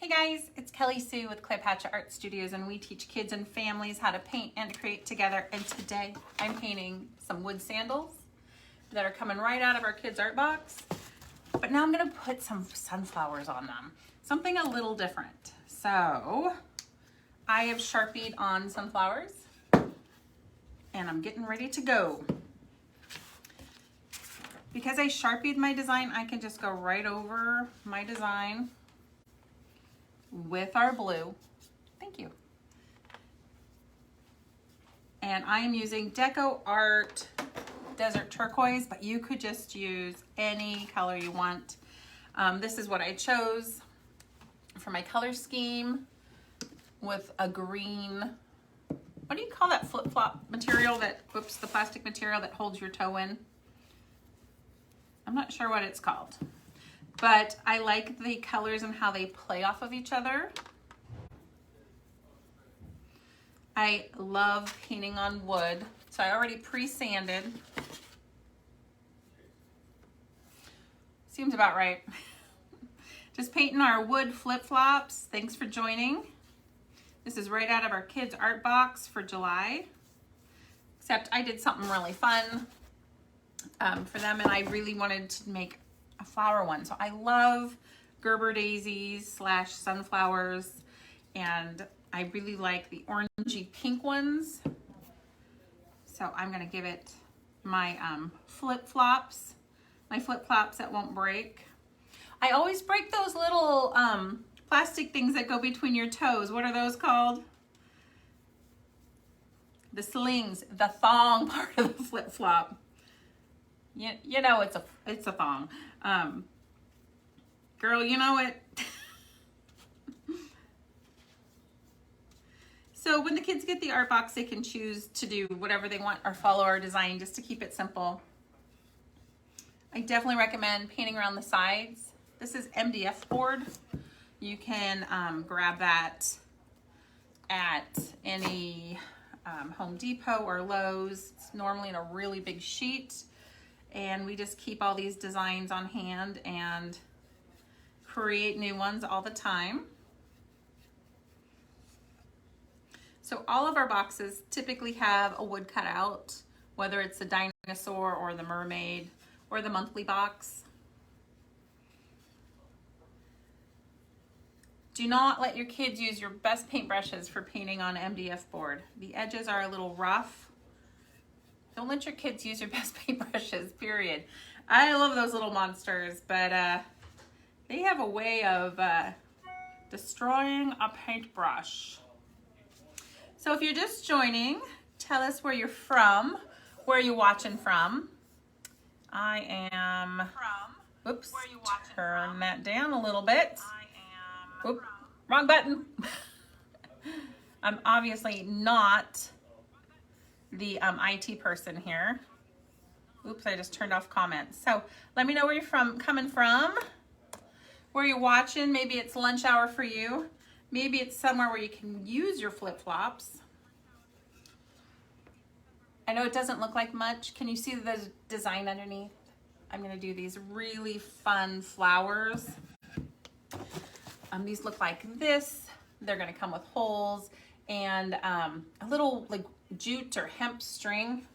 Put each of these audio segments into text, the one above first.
Hey guys, it's Kelly Sue with Cleopatra Art Studios, and we teach kids and families how to paint and create together. And today I'm painting some wood sandals that are coming right out of our kids' art box. But now I'm gonna put some sunflowers on them, something a little different. So I have Sharpied on sunflowers and I'm getting ready to go. Because I Sharpied my design, I can just go right over my design with our blue. Thank you. And I am using Deco Art Desert Turquoise, but you could just use any color you want. This is what I chose for my color scheme with a green, what do you call that flip-flop material that, whoops, the plastic material that holds your toe in? I'm not sure what it's called. But I like the colors and how they play off of each other. I love painting on wood. So I already pre-sanded. Seems about right. Just painting our wood flip-flops. Thanks for joining. This is right out of our kids' art box for July. Except I did something really fun for them, and I really wanted to make a flower one. So I love Gerber daisies / sunflowers, and I really like the orangey pink ones. So I'm gonna give it my flip-flops, that won't break. I always break those little plastic things that go between your toes. What are those called? The slings, the thong part of the flip-flop. You know it's a thong. Girl, you know it. So when the kids get the art box, they can choose to do whatever they want or follow our design just to keep it simple. I definitely recommend painting around the sides. This is MDF board. You can grab that at any Home Depot or Lowe's. It's normally in a really big sheet. And we just keep all these designs on hand and create new ones all the time. So all of our boxes typically have a wood cutout, whether it's the dinosaur or the mermaid or the monthly box. Do not let your kids use your best paintbrushes for painting on MDF board. The edges are a little rough. Don't let your kids use your best paintbrushes, period. I love those little monsters, but they have a way of destroying a paintbrush. So if you're just joining, tell us where you're from, where you're watching from. I am, oops, turn that down a little bit. Oop, wrong button. I'm obviously not the IT person here. Oops, I just turned off comments. So let me know where you're coming from, where you're watching. Maybe it's lunch hour for you. Maybe it's somewhere where you can use your flip-flops. I know it doesn't look like much. Can you see the design underneath? I'm gonna do these really fun flowers. These look like this. They're gonna come with holes and a little like jute or hemp string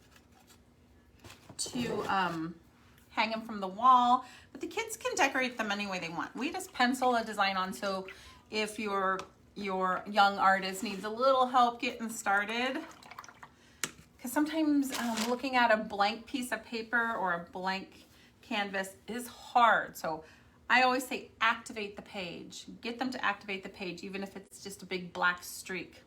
to hang them from the wall, but the kids can decorate them any way they want. We just pencil a design on, so if your young artist needs a little help getting started, because sometimes looking at a blank piece of paper or a blank canvas is hard. So I always say activate the page. Get them to activate the page, even if it's just a big black streak.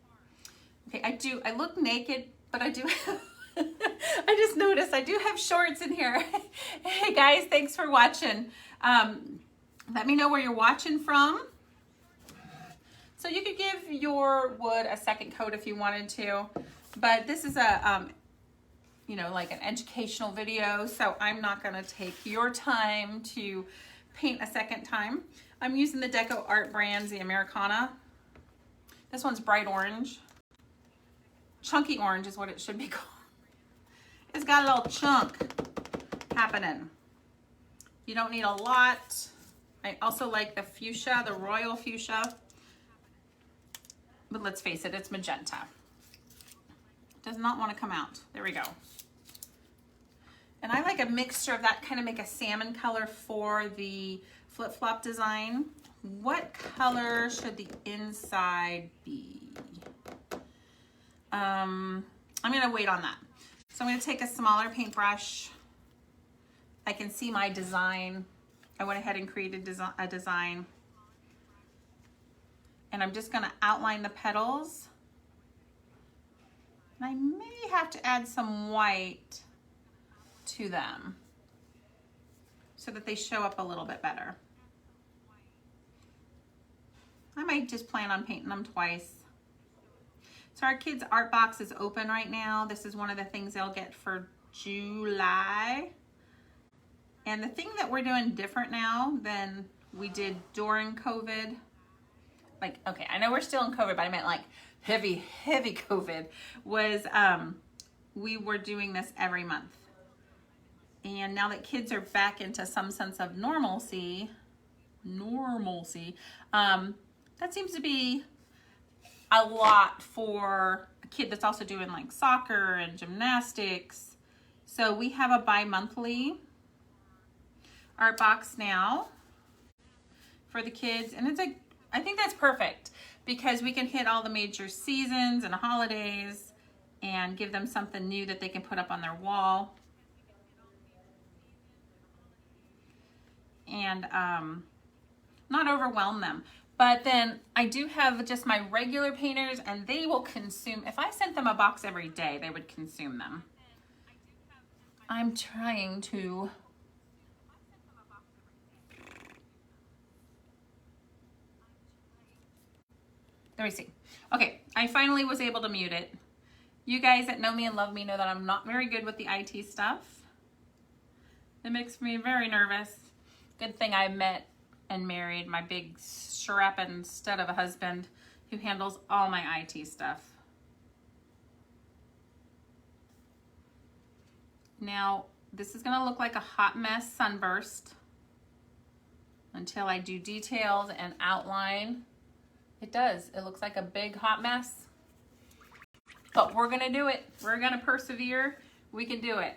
Okay, I look naked, but I do have, I just noticed I do have shorts in here. Hey guys, thanks for watching. Let me know where you're watching from. So you could give your wood a second coat if you wanted to, but this is a, you know, like an educational video, so I'm not gonna take your time to paint a second time. I'm using the Deco Art brands, the Americana. This one's bright orange. Chunky orange is what it should be called. It's got a little chunk happening. You don't need a lot. I also like the fuchsia, the royal fuchsia. but let's face it, it's magenta. Does not want to come out. There we go. And I like a mixture of that, kind of make a salmon color for the flip-flop design. What color should the inside be? I'm gonna wait on that. So I'm gonna take a smaller paintbrush. I can see my design. I went ahead and created a design. And I'm just gonna outline the petals. And I may have to add some white to them so that they show up a little bit better. I might just plan on painting them twice. So our kids' art box is open right now. This is one of the things they'll get for July. And the thing that we're doing different now than we did during COVID, like, okay, I know we're still in COVID, but I meant like heavy COVID, was we were doing this every month. And now that kids are back into some sense of normalcy, that seems to be a lot for a kid that's also doing like soccer and gymnastics. So we have a bi-monthly art box now for the kids. And it's like, I think that's perfect because we can hit all the major seasons and holidays and give them something new that they can put up on their wall. And not overwhelm them. But then I do have just my regular painters, and they will consume, if I sent them a box every day, they would consume them. I'm trying to let me see. Okay, I finally was able to mute it. You guys that know me and love me know that I'm not very good with the IT stuff. It makes me very nervous. Good thing I met and married my big strapping stud of a husband who handles all my IT stuff. Now, this is gonna look like a hot mess sunburst until I do details and outline. It does. It looks like a big hot mess. But we're gonna do it. We're gonna persevere. We can do it.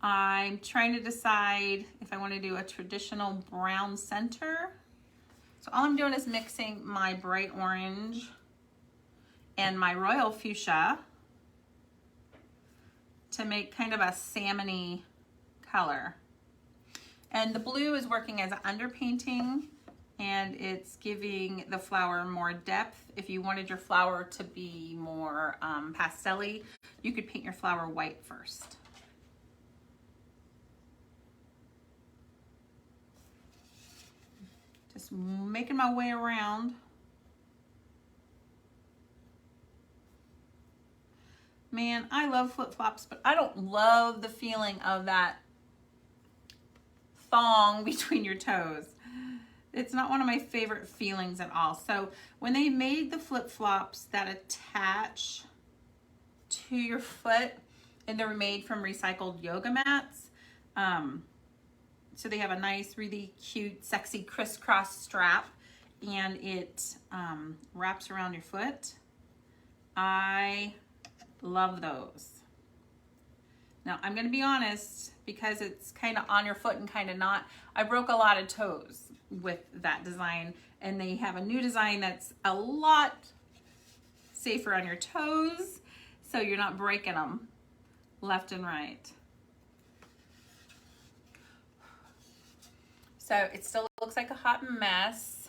I'm trying to decide if I want to do a traditional brown center. So all I'm doing is mixing my bright orange and my royal fuchsia to make kind of a salmon-y color. And the blue is working as an underpainting, and it's giving the flower more depth. If you wanted your flower to be more pastel-y, you could paint your flower white first. Just making my way around. Man, I love flip-flops, but I don't love the feeling of that thong between your toes. It's not one of my favorite feelings at all. So when they made the flip-flops that attach to your foot, and they're made from recycled yoga mats, so they have a nice, really cute, sexy crisscross strap, and it wraps around your foot. I love those. Now, I'm gonna be honest, because it's kind of on your foot and kind of not, I broke a lot of toes with that design, and they have a new design that's a lot safer on your toes, so you're not breaking them left and right. So it still looks like a hot mess,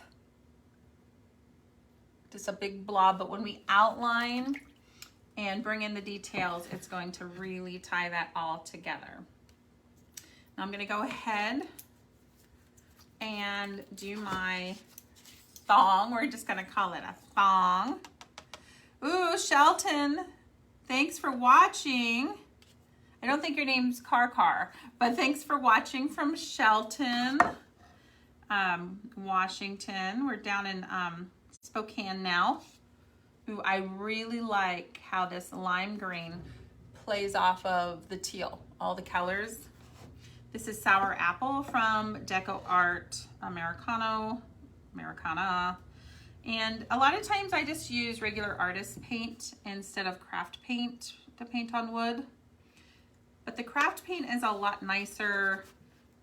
just a big blob, but when we outline and bring in the details, it's going to really tie that all together. Now I'm gonna go ahead and do my thong. We're just gonna call it a thong. Ooh, Shelton, thanks for watching. I don't think your name's Car, but thanks for watching from Shelton, Washington. We're down in Spokane now. Ooh, I really like how this lime green plays off of the teal, all the colors. This is Sour Apple from Deco Art Americana. And a lot of times I just use regular artist paint instead of craft paint to paint on wood. But the craft paint is a lot nicer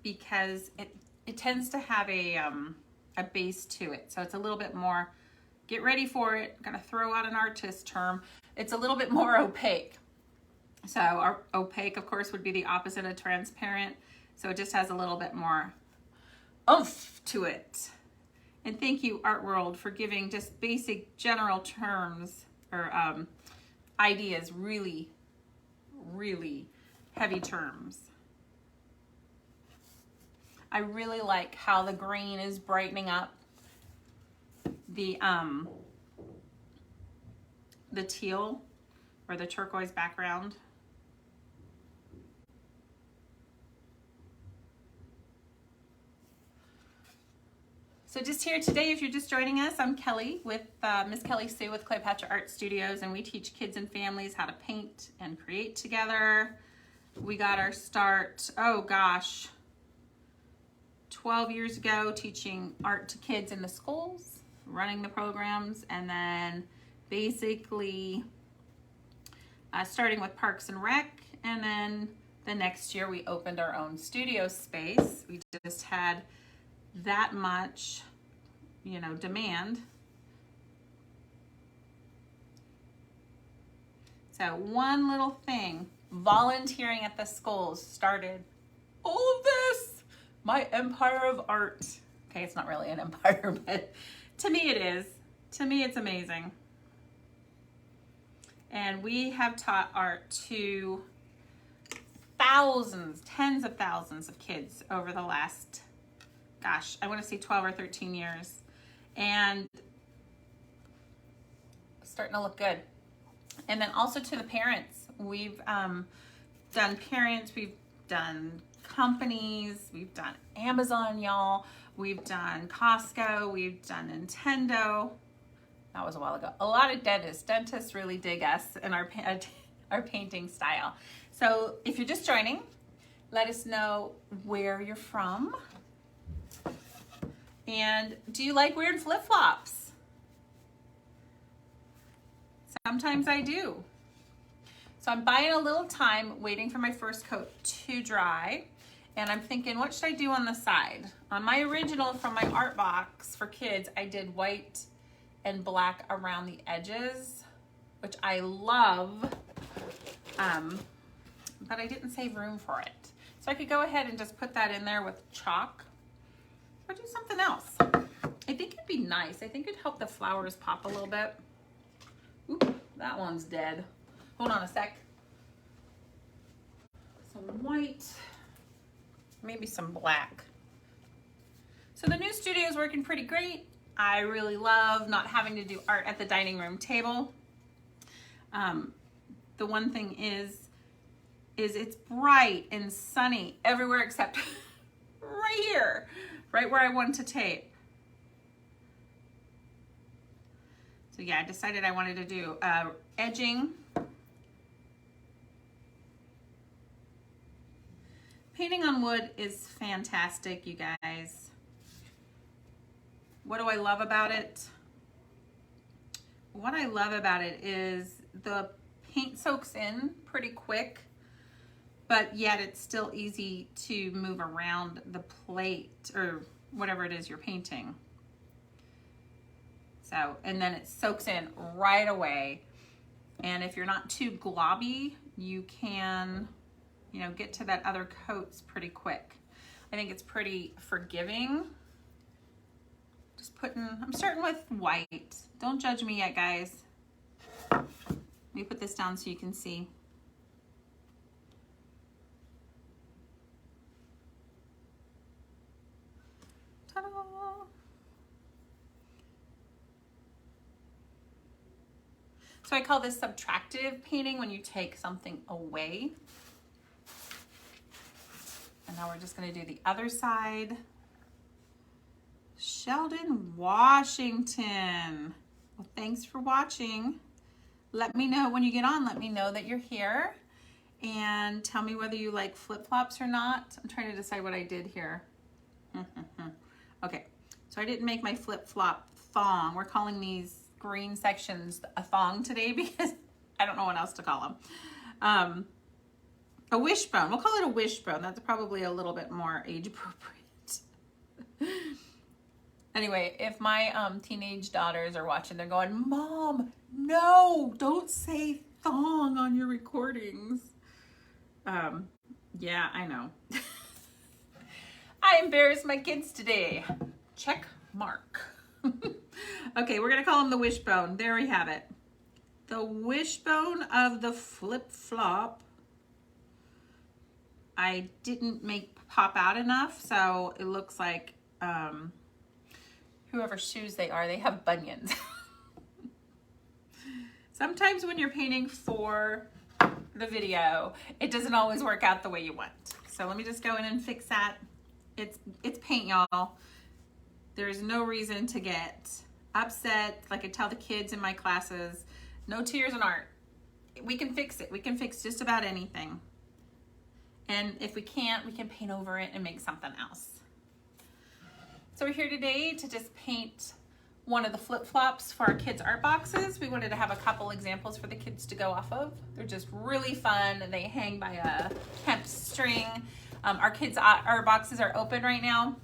because it tends to have a base to it. So it's a little bit more, get ready for it, I'm gonna throw out an artist term, it's a little bit more opaque. So our opaque, of course, would be the opposite of transparent. So it just has a little bit more oomph to it. And thank you, Art World, for giving just basic general terms or ideas, really, really heavy terms. I really like how the green is brightening up the teal or the turquoise background. So just here today, if you're just joining us, I'm Kelly with Miss Kelly Sue with Cleopatra Art Studios, and we teach kids and families how to paint and create together. We got our start, oh gosh, 12 years ago, teaching art to kids in the schools, running the programs, and then basically starting with Parks and Rec, and then the next year we opened our own studio space. We just had that much, you know, demand. So one little thing, volunteering at the schools started all of this, my empire of art. Okay, it's not really an empire, but to me it is. To me it's amazing. And we have taught art to thousands, tens of thousands of kids over the last, gosh, I want to say 12 or 13 years. And it's starting to look good. And then also to the parents. We've done parents, we've done companies, we've done Amazon, y'all. We've done Costco, we've done Nintendo. That was a while ago. A lot of dentists. Dentists really dig us and our painting style. So if you're just joining, let us know where you're from. And do you like wearing flip-flops? Sometimes I do. So I'm buying a little time waiting for my first coat to dry. And I'm thinking, what should I do on the side? On my original from my art box for kids, I did white and black around the edges, which I love, but I didn't save room for it. So I could go ahead and just put that in there with chalk or do something else. I think it'd be nice. I think it'd help the flowers pop a little bit. Oop, that one's dead. Hold on a sec. Some white, maybe some black. So the new studio is working pretty great. I really love not having to do art at the dining room table. The one thing is it's bright and sunny everywhere except right here, right where I want to tape. So yeah, I decided I wanted to do edging. Painting on wood is fantastic, you guys. What do I love about it? What I love about it is the paint soaks in pretty quick, but yet it's still easy to move around the plate or whatever it is you're painting. So, and then it soaks in right away. And if you're not too globby, you can, you know, get to that other coats pretty quick. I think it's pretty forgiving. Just I'm starting with white. Don't judge me yet, guys. Let me put this down so you can see. Ta-da! So I call this subtractive painting, when you take something away. And now we're just going to do the other side. Sheldon, Washington. Well, thanks for watching. Let me know when you get on. Let me know that you're here. And tell me whether you like flip-flops or not. I'm trying to decide what I did here. Okay, so I didn't make my flip-flop thong. We're calling these green sections a thong today because I don't know what else to call them. A wishbone. We'll call it a wishbone. That's probably a little bit more age appropriate. Anyway, if my teenage daughters are watching, they're going, Mom, no, don't say thong on your recordings. Yeah, I know. I embarrassed my kids today. Check mark. Okay, we're going to call them the wishbone. There we have it. The wishbone of the flip-flop. I didn't make pop out enough, so it looks like whoever shoes they are, they have bunions. Sometimes when you're painting for the video, it doesn't always work out the way you want. So let me just go in and fix that. It's paint, y'all. There's no reason to get upset. Like I tell the kids in my classes, no tears in art. We can fix it. We can fix just about anything. And if we can't, we can paint over it and make something else. So we're here today to just paint one of the flip-flops for our kids' art boxes. We wanted to have a couple examples for the kids to go off of. They're just really fun. They hang by a hemp string. Our kids' art boxes are open right now,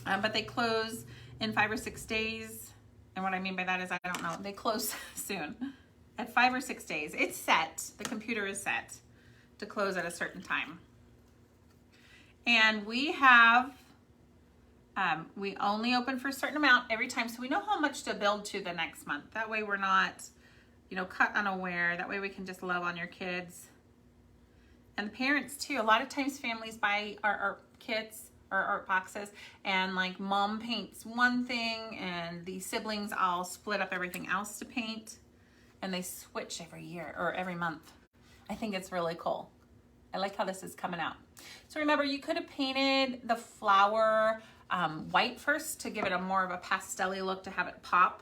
but they close in 5 or 6 days. And what I mean by that is, I don't know, they close soon. At 5 or 6 days. It's set, the computer is set to close at a certain time. And we have, we only open for a certain amount every time, so we know how much to build to the next month. That way we're not, you know, caught unaware. That way we can just love on your kids. And the parents too. A lot of times families buy our art kits or art boxes, and like mom paints one thing and the siblings all split up everything else to paint, and they switch every year or every month. I think it's really cool. I like how this is coming out. So remember, you could have painted the flower white first to give it a more of a pastel-y look to have it pop.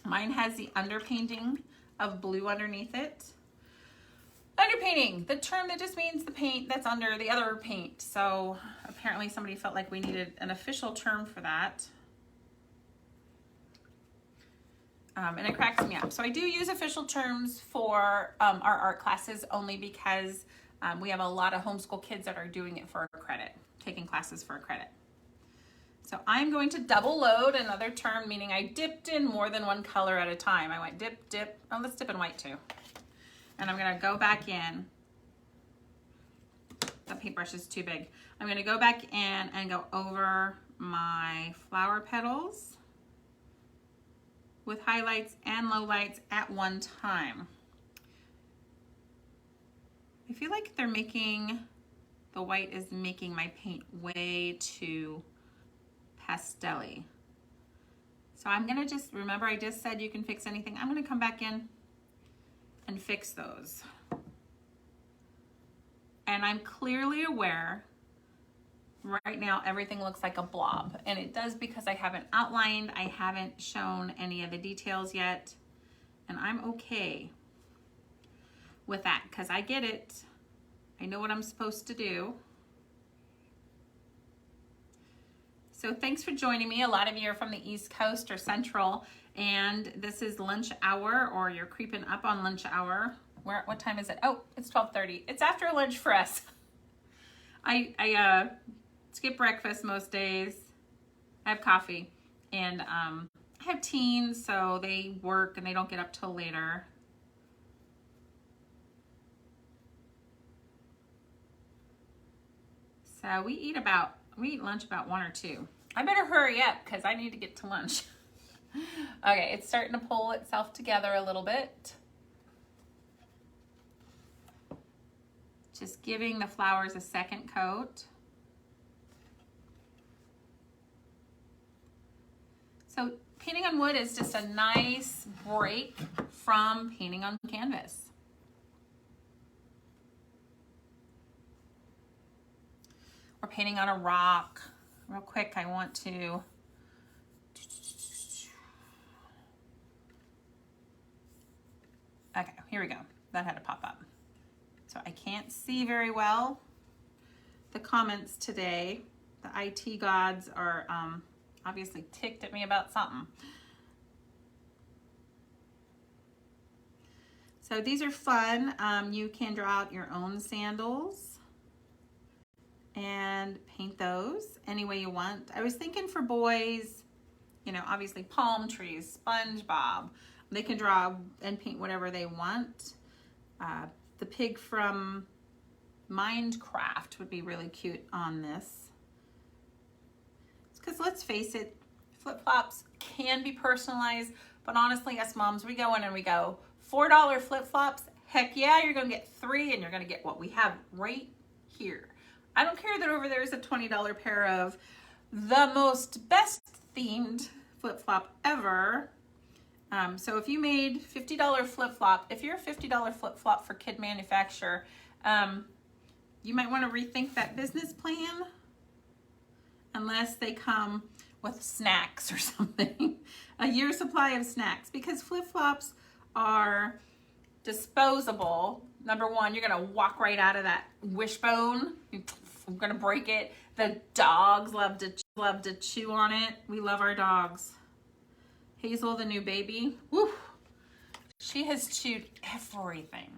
Mine has the underpainting of blue underneath it. Underpainting, the term that just means the paint that's under the other paint. So apparently somebody felt like we needed an official term for that. And it cracks me up. So I do use official terms for our art classes only because we have a lot of homeschool kids that are doing it for a credit, taking classes for a credit. So I'm going to double load, another term meaning I dipped in more than one color at a time. I went dip, dip. Oh, let's dip in white too. And I'm gonna go back in. That paintbrush is too big. I'm gonna go back in and go over my flower petals with highlights and lowlights at one time. I feel like they're making, the white is making my paint way too pastel-y. So I'm gonna just, remember I just said you can fix anything. I'm gonna come back in and fix those. And I'm clearly aware right now everything looks like a blob, and it does because I haven't outlined, I haven't shown any of the details yet, and I'm okay with that because I get it. I know what I'm supposed to do. So thanks for joining me. A lot of you are from the East Coast or Central, and this is lunch hour, or you're creeping up on lunch hour. What time is it? Oh, it's 12:30. It's after lunch for us. I skip breakfast most days. I have coffee, and I have teens, so they work and they don't get up till later. So we eat lunch about 1 or 2. I better hurry up because I need to get to lunch. Okay, it's starting to pull itself together a little bit. Just giving the flowers a second coat. So painting on wood is just a nice break from painting on canvas. Or painting on a rock. Real quick, I want to okay, here we go. That had to pop up. So I can't see very well the comments today. The IT gods are obviously ticked at me about something. So these are fun. You can draw out your own sandals and paint those any way you want. I was thinking for boys, you know, obviously palm trees, SpongeBob. They can draw and paint whatever they want. The pig from Minecraft would be really cute on this. Because let's face it, flip-flops can be personalized, but honestly, us moms, we go in and we go, $4 flip-flops, heck yeah, you're gonna get 3 and you're gonna get what we have right here. I don't care that over there is a $20 pair of the most best themed flip-flop ever. So if you made $50 flip-flop, if you're a $50 flip-flop for kid manufacturer, you might want to rethink that business plan unless they come with snacks or something, a year's supply of snacks, because flip-flops are disposable. Number one, you're gonna walk right out of that wishbone. I'm gonna break it. The dogs love to chew on it. We love our dogs. Hazel, the new baby, woo, she has chewed everything.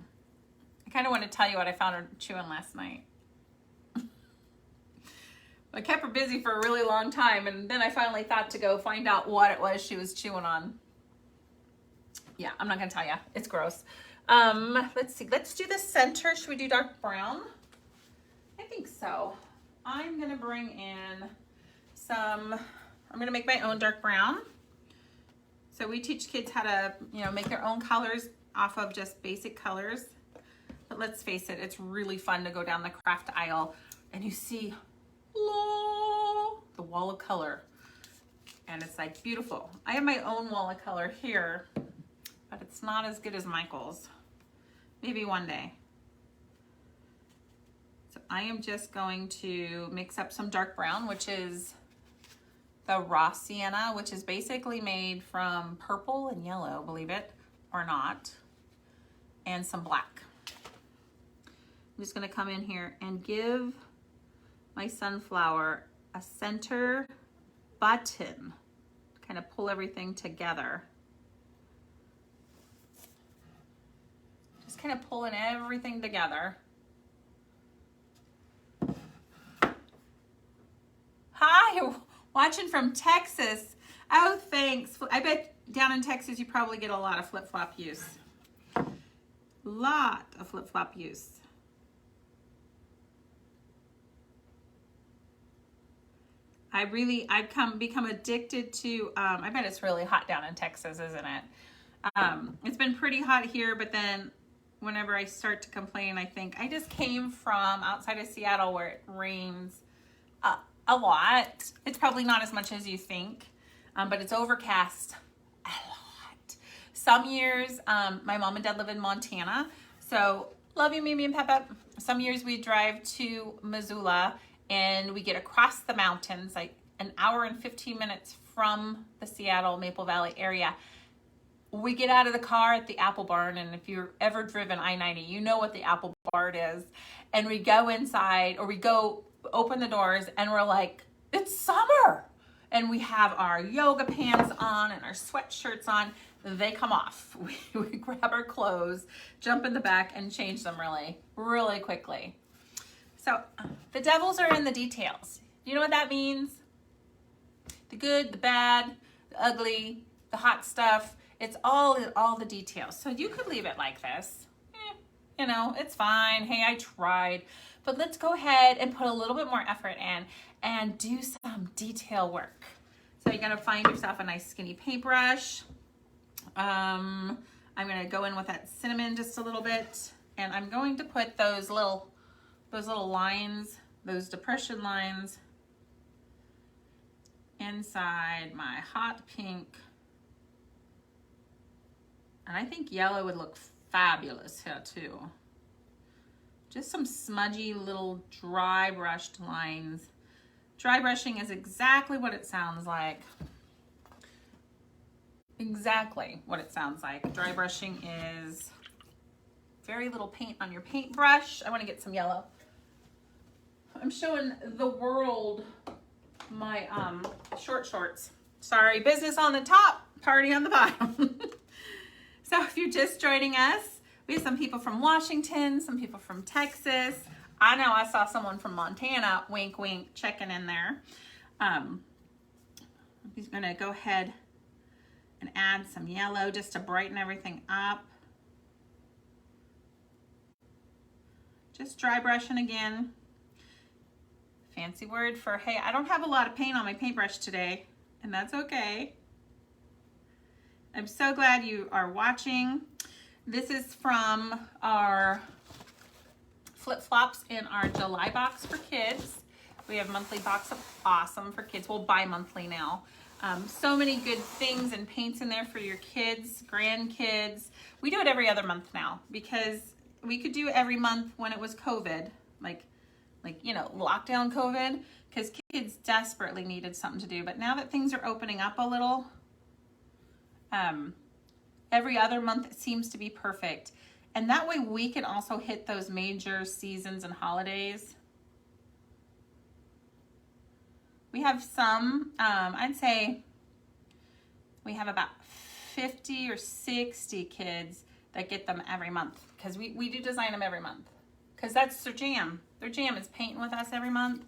I kind of want to tell you what I found her chewing last night. I kept her busy for a really long time, and then I finally thought to go find out what it was she was chewing on. Yeah, I'm not gonna tell you. It's gross. Let's see. Let's do the center. Should we do dark brown? I think so. I'm gonna bring in some. I'm gonna make my own dark brown. So we teach kids how to, you know, make their own colors off of just basic colors. But let's face it, it's really fun to go down the craft aisle and you see the wall of color. And it's like beautiful. I have my own wall of color here, but it's not as good as Michael's. Maybe one day. So I am just going to mix up some dark brown, which is the raw sienna, which is basically made from purple and yellow, believe it or not, and some black. I'm just gonna come in here and give my sunflower a center button, kind of pull everything together. Just kind of pulling everything together. Hi, watching from Texas. Oh, thanks. I bet down in Texas you probably get a lot of flip-flop use. Lot of flip-flop use. I've become addicted to, I bet it's really hot down in Texas, isn't it? It's been pretty hot here, but then whenever I start to complain, I think I just came from outside of Seattle where it rains a lot. It's probably not as much as you think, but it's overcast a lot. Some years, my mom and dad live in Montana, so love you, Mimi and Peppa. Some years we drive to Missoula and we get across the mountains, like an hour and 15 minutes from the Seattle Maple Valley area. We get out of the car at the Apple Barn, and if you've ever driven I-90, you know what the Apple Barn is. And we go inside, or we go open the doors, and we're like, it's summer! And we have our yoga pants on and our sweatshirts on. They come off. We grab our clothes, jump in the back, and change them really quickly. So the devils are in the details. You know what that means? The good, the bad, the ugly, the hot stuff. It's all the details. So you could leave it like this. You know, it's fine. Hey, I tried. But let's go ahead and put a little bit more effort in and do some detail work. So you're gonna find yourself a nice skinny paintbrush. I'm gonna go in with that cinnamon just a little bit, and I'm going to put those little lines, those depression lines, inside my hot pink. And I think yellow would look fabulous here too. Just some smudgy little dry brushed lines. Dry brushing is exactly what it sounds like. Exactly what it sounds like. Dry brushing is very little paint on your paintbrush. I want to get some yellow. I'm showing the world my short shorts. Sorry, business on the top, party on the bottom. So if you're just joining us, We have some people from Washington, some people from Texas. I know I saw someone from Montana, wink, wink, checking in there. He's gonna go ahead and add some yellow just to brighten everything up. Just dry brushing again. Fancy word for, hey, I don't have a lot of paint on my paintbrush today, and that's okay. I'm so glad you are watching. This is from our flip-flops in our July box for kids. We have monthly box of awesome for kids. We'll bi-monthly now. So many good things and paints in there for your kids, grandkids. We do it every other month now because we could do it every month when it was COVID, like you know, lockdown COVID, because kids desperately needed something to do. But now that things are opening up a little, every other month it seems to be perfect. And that way we can also hit those major seasons and holidays. We have some, I'd say we have about 50 or 60 kids that get them every month, because we do design them every month, because that's their jam. Their jam is painting with us every month.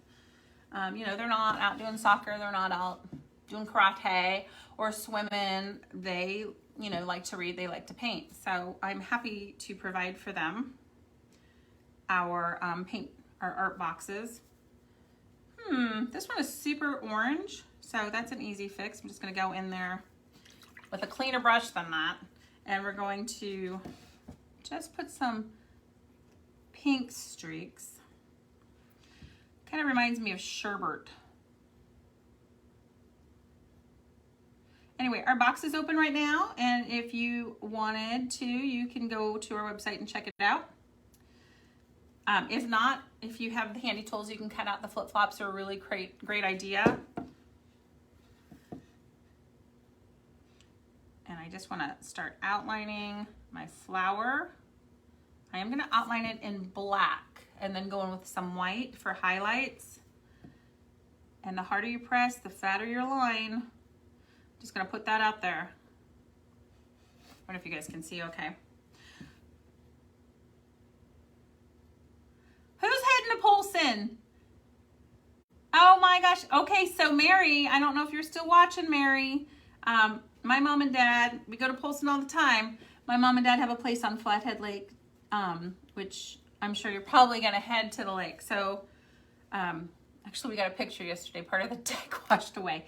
You know, they're not out doing soccer, they're not out doing karate or swimming. They, you know, like to read, they like to paint. So I'm happy to provide for them our our art boxes. This one is super orange, so that's an easy fix. I'm just gonna go in there with a cleaner brush than that, and we're going to just put some pink streaks. Kind of reminds me of sherbet. Anyway, our box is open right now, and if you wanted to, you can go to our website and check it out. If not, if you have the handy tools, you can cut out the flip-flops. Are a really great idea. And I just want to start outlining my flower. I am going to outline it in black and then go in with some white for highlights. And the harder you press, the fatter your line. Just going to put that out there. I wonder if you guys can see okay. Who's heading to Polson? Oh my gosh. Okay, so Mary, I don't know if you're still watching, Mary. My mom and dad, we go to Polson all the time. My mom and dad have a place on Flathead Lake, which I'm sure you're probably going to head to the lake. So actually we got a picture yesterday, part of the deck washed away.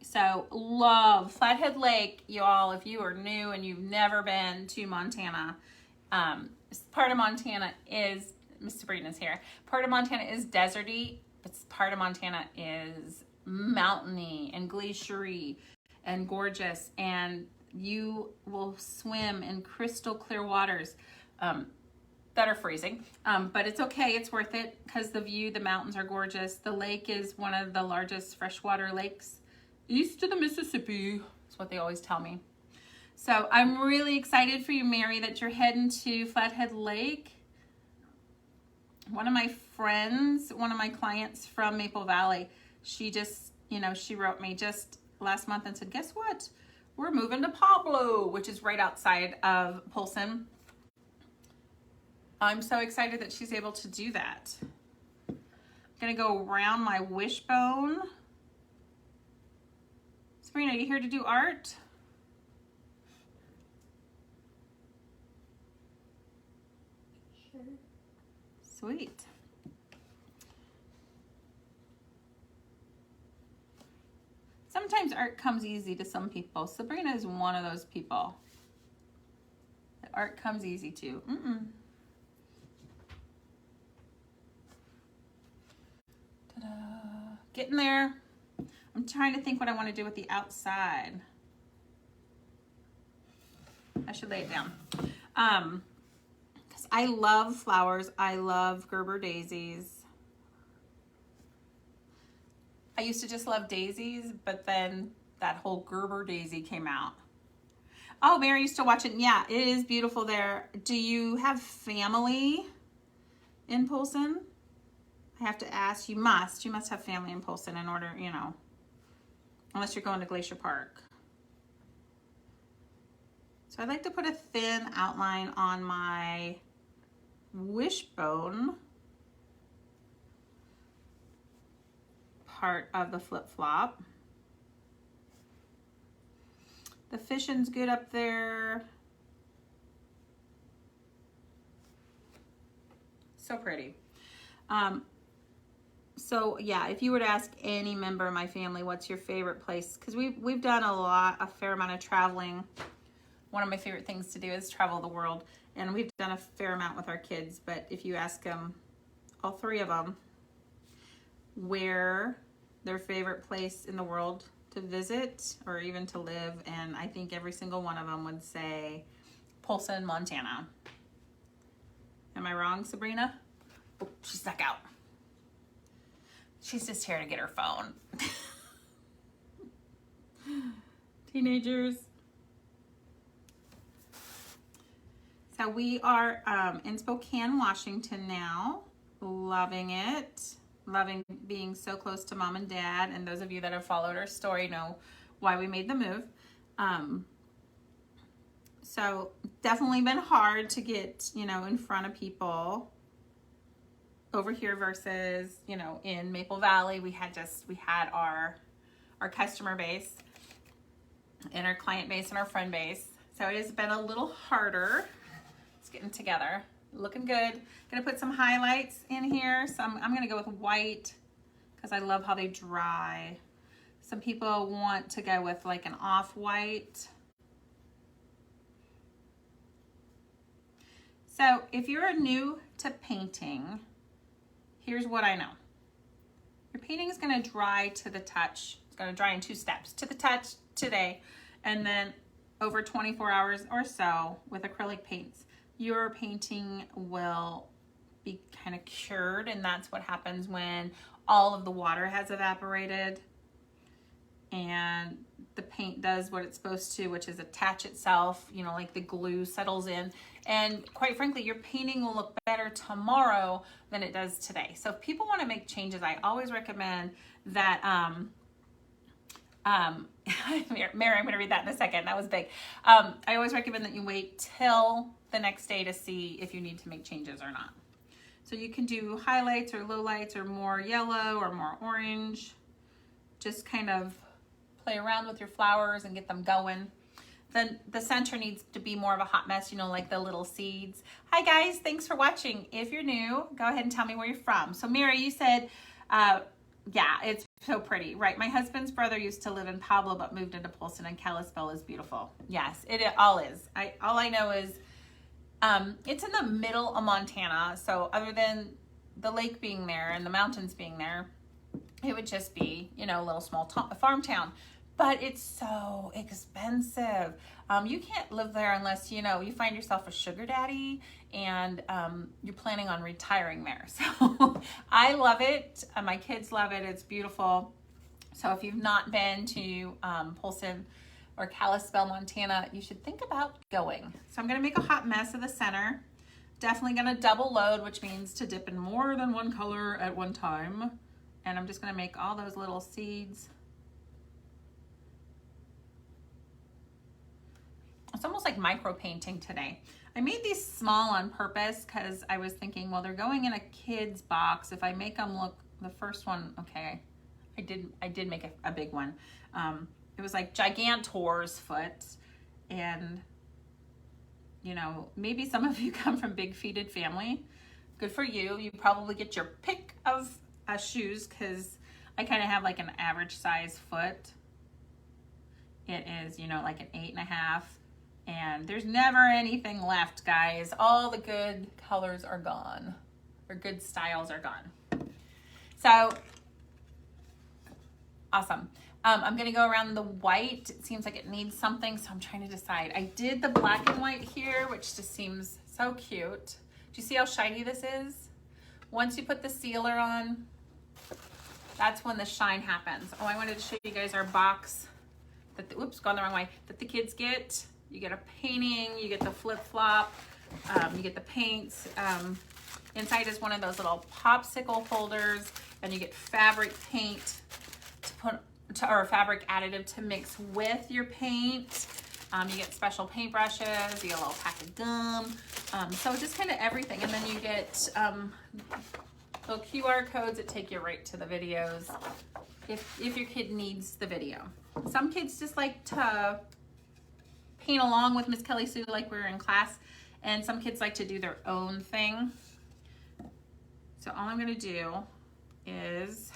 So love Flathead Lake, y'all. If you are new and you've never been to Montana, part of Montana is, Miss Sabrina's here, part of Montana is deserty, but part of Montana is mountainy and glaciery and gorgeous, and you will swim in crystal clear waters that are freezing, but it's okay, it's worth it, because the view, the mountains are gorgeous. The lake is one of the largest freshwater lakes east of the Mississippi. That's what they always tell me. So I'm really excited for you, Mary, that you're heading to Flathead Lake. One of my friends, one of my clients from Maple Valley, she just, you know, she wrote me just last month and said, guess what? We're moving to Pablo, which is right outside of Polson. I'm so excited that she's able to do that. I'm gonna go around my wishbone. Sabrina, are you here to do art? Sure. Sweet. Sometimes art comes easy to some people. Sabrina is one of those people that art comes easy to. Ta-da. Getting there. I'm trying to think what I want to do with the outside. I should lay it down. Because I love flowers. I love Gerber daisies. I used to just love daisies, but then that whole Gerber daisy came out. Oh, Mary, you still watching? Yeah, it is beautiful there. Do you have family in Polson? I have to ask. You must have family in Polson in order, you know, unless you're going to Glacier Park. So I like to put a thin outline on my wishbone part of the flip-flop. The fission's good up there. So pretty. So yeah, if you were to ask any member of my family, what's your favorite place? Because we've done a fair amount of traveling. One of my favorite things to do is travel the world, and we've done a fair amount with our kids. But if you ask them, all three of them, where their favorite place in the world to visit or even to live, and I think every single one of them would say Polson, Montana. Am I wrong, Sabrina? Oh, she stuck out. She's just here to get her phone. Teenagers. So we are in Spokane, Washington now. Loving it. Loving being so close to mom and dad. And those of you that have followed our story know why we made the move. So definitely been hard to get, in front of people over here versus, in Maple Valley. We had our customer base and our client base and our friend base. So it has been a little harder. It's getting together. Looking good. Gonna put some highlights in here. So I'm gonna go with white because I love how they dry. Some people want to go with like an off-white. So if you're new to painting, here's what I know. Your painting is gonna dry to the touch. It's gonna dry in 2 steps. To the touch today, and then over 24 hours or so with acrylic paints, your painting will be kind of cured, and that's what happens when all of the water has evaporated and the paint does what it's supposed to, which is attach itself, like the glue settles in. And quite frankly, your painting will look better tomorrow than it does today. So if people want to make changes, I always recommend that, Mary, I'm going to read that in a second. That was big. I always recommend that you wait till the next day to see if you need to make changes or not. So you can do highlights or lowlights or more yellow or more orange. Just kind of play around with your flowers and get them going. Then the center needs to be more of a hot mess, like the little seeds. Hi guys, thanks for watching. If you're new, go ahead and tell me where you're from. So Mary, you said, yeah, it's so pretty, right? My husband's brother used to live in Pablo, but moved into Polson, and Kalispell is beautiful. Yes, it all is. All I know is it's in the middle of Montana. So other than the lake being there and the mountains being there, it would just be, a little small farm town. But it's so expensive. You can't live there unless, you find yourself a sugar daddy and you're planning on retiring there. So I love it. My kids love it. It's beautiful. So if you've not been to Polson or Kalispell, Montana, you should think about going. So I'm going to make a hot mess of the center. Definitely going to double load, which means to dip in more than one color at one time. And I'm just going to make all those little seeds. It's almost like micro painting today. I made these small on purpose because I was thinking, well, they're going in a kid's box. If I make them look, the first one, okay, I did make a big one. It was like Gigantor's foot, and maybe some of you come from big-feeted family. Good for you. You probably get your pick of shoes because I kind of have like an average size foot. It is, like an 8.5. And there's never anything left, guys. All the good colors are gone, or good styles are gone. So, awesome. I'm gonna go around the white. It seems like it needs something, so I'm trying to decide. I did the black and white here, which just seems so cute. Do you see how shiny this is? Once you put the sealer on, that's when the shine happens. Oh, I wanted to show you guys our box that gone the wrong way, that the kids get. You get a painting, you get the flip-flop, you get the paints. Inside is one of those little popsicle holders, and you get fabric paint or fabric additive to mix with your paint. You get special paintbrushes, you get a little pack of gum. So just kind of everything. And then you get little QR codes that take you right to the videos if your kid needs the video. Some kids just like to paint along with Miss Kelly Sue like we were in class, and some kids like to do their own thing. So all I'm gonna do is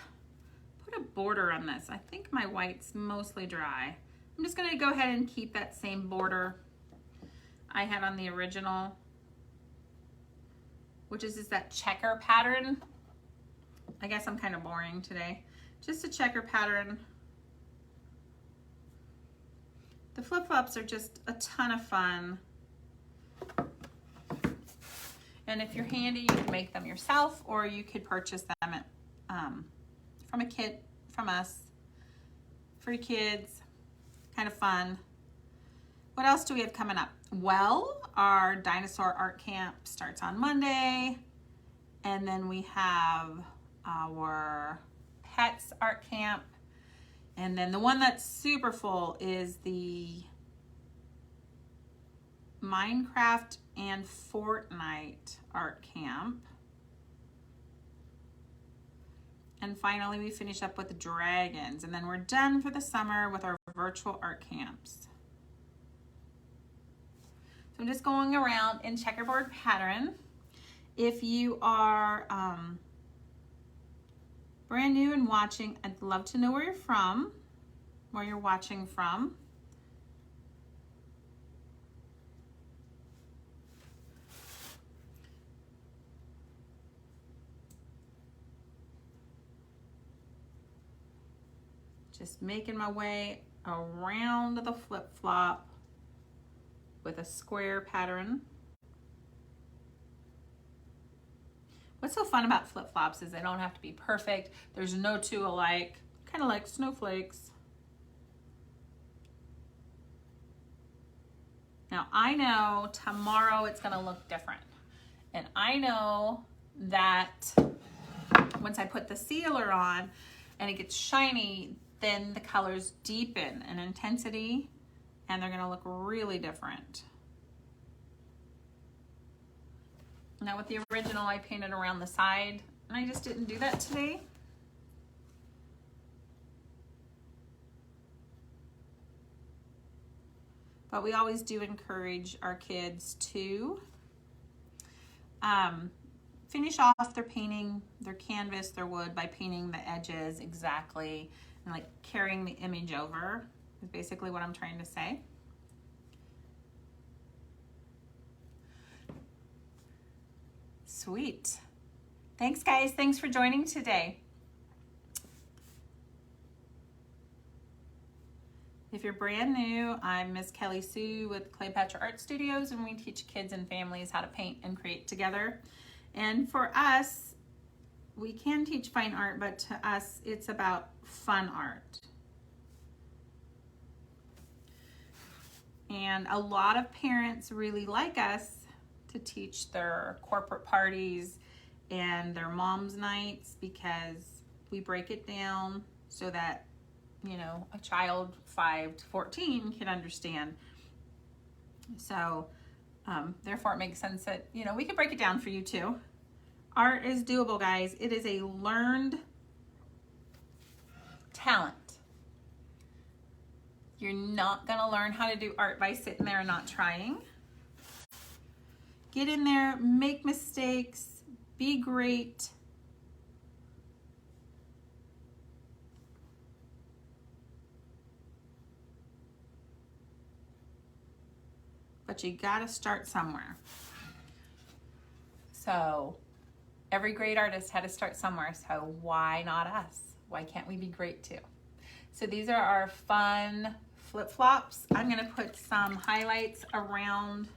put a border on this. I think my white's mostly dry. I'm just gonna go ahead and keep that same border I had on the original, which is just that checker pattern. I guess I'm kind of boring today. Just a checker pattern. The flip-flops are just a ton of fun. And if you're handy, you can make them yourself, or you could purchase them at, from a kit from us for your kids. Kind of fun. What else do we have coming up? Well, our dinosaur art camp starts on Monday, and then we have our pets art camp, and then the one that's super full is the Minecraft and Fortnite art camp. And finally, we finish up with the dragons, and then we're done for the summer with our virtual art camps. So I'm just going around in checkerboard pattern. If you are brand new and watching, I'd love to know where you're from, where you're watching from. Just making my way around the flip-flop with a square pattern. What's so fun about flip-flops is they don't have to be perfect. There's no two alike, kind of like snowflakes. Now I know tomorrow it's gonna look different. And I know that once I put the sealer on and it gets shiny, then the colors deepen in intensity and they're gonna look really different. Now with the original, I painted around the side, and I just didn't do that today. But we always do encourage our kids to finish off their painting, their canvas, their wood by painting the edges exactly, and like carrying the image over is basically what I'm trying to say. Sweet. Thanks guys, thanks for joining today. If you're brand new, I'm Miss Kelly Sue with Claypatcher Art Studios, and we teach kids and families how to paint and create together. And for us, we can teach fine art, but to us, it's about fun art. And a lot of parents really like us to teach their corporate parties and their mom's nights, because we break it down so that, you know, a child 5 to 14 can understand. So therefore it makes sense that, you know, we can break it down for you too. Art is doable, guys. It is a learned talent. You're not gonna learn how to do art by sitting there and not trying. Get in there, make mistakes, be great. But you gotta start somewhere. So every great artist had to start somewhere, so why not us? Why can't we be great too? So these are our fun flip-flops. I'm gonna put some highlights around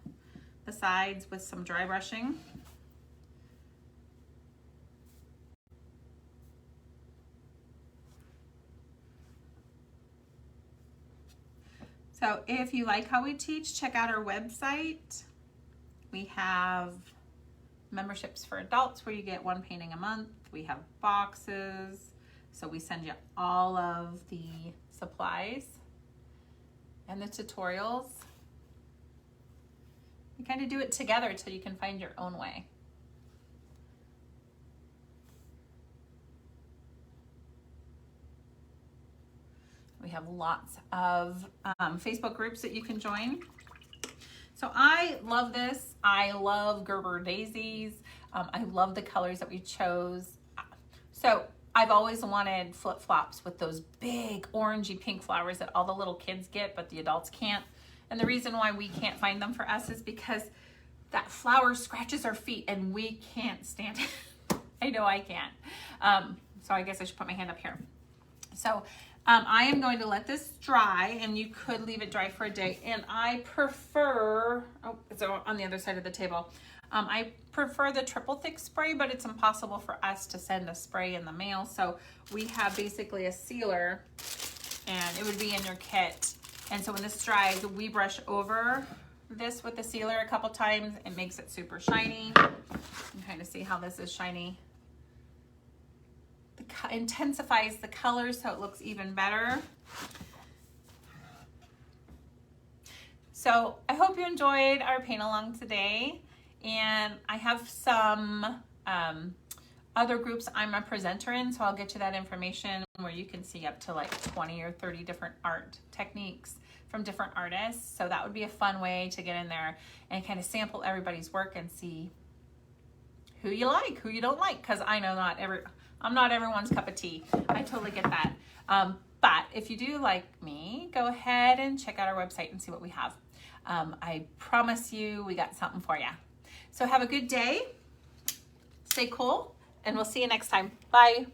the sides with some dry brushing. So if you like how we teach, check out our website. We have memberships for adults where you get 1 painting a month. We have boxes, so we send you all of the supplies. and the tutorials. You kind of do it together till you can find your own way. We have lots of Facebook groups that you can join. So I love this. I love Gerber daisies. I love the colors that we chose. So I've always wanted flip-flops with those big orangey pink flowers that all the little kids get, but the adults can't. And the reason why we can't find them for us is because that flower scratches our feet and we can't stand it. I know I can't. So I guess I should put my hand up here. So I am going to let this dry, and you could leave it dry for a day. And I prefer, oh, it's on the other side of the table. I prefer the triple thick spray, but it's impossible for us to send a spray in the mail. So we have basically a sealer, and it would be in your kit. And so when this dries, we brush over this with the sealer a couple times. It makes it super shiny. You can kind of see how this is shiny. It intensifies the colors so it looks even better. So I hope you enjoyed our paint along today. And I have some other groups I'm a presenter in, so I'll get you that information where you can see up to like 20 or 30 different art techniques from different artists. So that would be a fun way to get in there and kind of sample everybody's work and see who you like, who you don't like, because I know I'm not everyone's cup of tea. I totally get that. But if you do like me, go ahead and check out our website and see what we have. I promise you we got something for you. So have a good day, stay cool, and we'll see you next time. Bye.